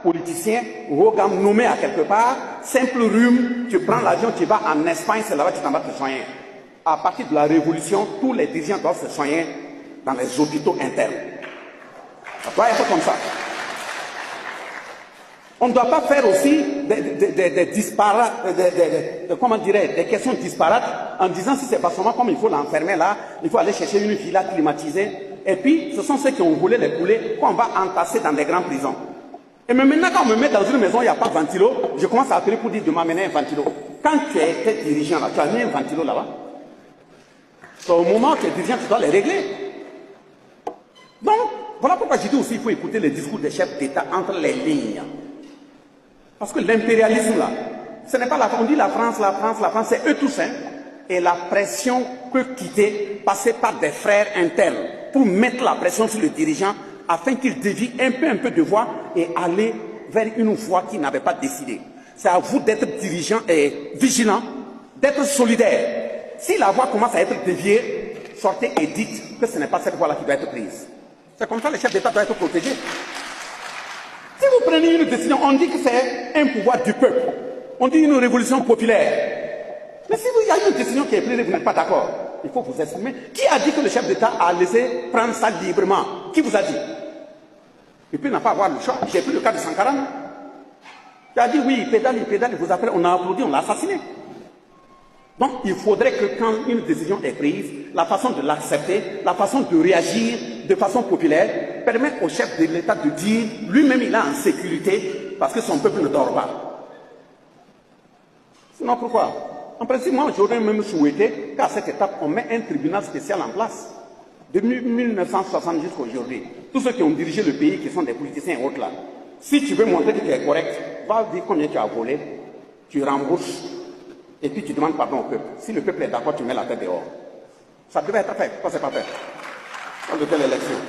politicien, Rogam nommé à quelque part, simple rhume, tu prends l'avion, tu vas en Espagne, c'est là-bas que tu t'en vas te soigner. À partir de la Révolution, tous les dirigeants doivent se soigner dans les hôpitaux internes. Ça doit être comme ça. On ne doit pas faire aussi des disparates, comment dirais, des questions disparates en disant si c'est pas seulement comme il faut l'enfermer là, il faut aller chercher une villa climatisée. Et puis, ce sont ceux qui ont volé les poulets qu'on va entasser dans des grandes prisons. Et maintenant, quand on me met dans une maison, il n'y a pas de ventilo, je commence à appeler pour dire de m'amener un ventilo. Quand tu es dirigeant là, tu as mis un ventilo là-bas. C'est au moment où tu es dirigeant, tu dois les régler. Donc, voilà pourquoi je dis aussi qu'il faut écouter les discours des chefs d'État entre les lignes. Parce que l'impérialisme là, ce n'est pas la France, on dit la France, c'est eux tous, hein. Et la pression peut quitter, passer par des frères internes pour mettre la pression sur le dirigeant afin qu'il dévie un peu de voix et aller vers une voie qu'il n'avait pas décidé. C'est à vous d'être dirigeant et vigilant, d'être solidaire. Si la voie commence à être déviée, sortez et dites que ce n'est pas cette voie-là qui doit être prise. C'est comme ça que les chefs d'État doivent être protégés. Si vous prenez une décision, on dit que c'est un pouvoir du peuple. On dit une révolution populaire. Mais si il y a une décision qui est prise et vous n'êtes pas d'accord, il faut vous exprimer. Qui a dit que le chef d'État a laissé prendre ça librement? Qui vous a dit? Et puis il n'a pas avoir le choix. J'ai pris le cas de Sankara. Qui a dit oui, il pédale, vous appelez, on a applaudi, on l'a assassiné. Donc il faudrait que quand une décision est prise, la façon de l'accepter, la façon de réagir de façon populaire, permet au chef de l'État de dire lui-même il est en sécurité parce que son peuple ne dort pas. Sinon pourquoi? En principe, moi j'aurais même souhaité qu'à cette étape on met un tribunal spécial en place. De 1960 jusqu'à aujourd'hui, tous ceux qui ont dirigé le pays, qui sont des politiciens et autres là, si tu veux montrer que tu es correct, va dire combien tu as volé, tu rembourses, et puis tu demandes pardon au peuple. Si le peuple est d'accord, tu mets la tête dehors. Ça devait être fait. Pourquoi c'est pas fait? Dans de telles élections.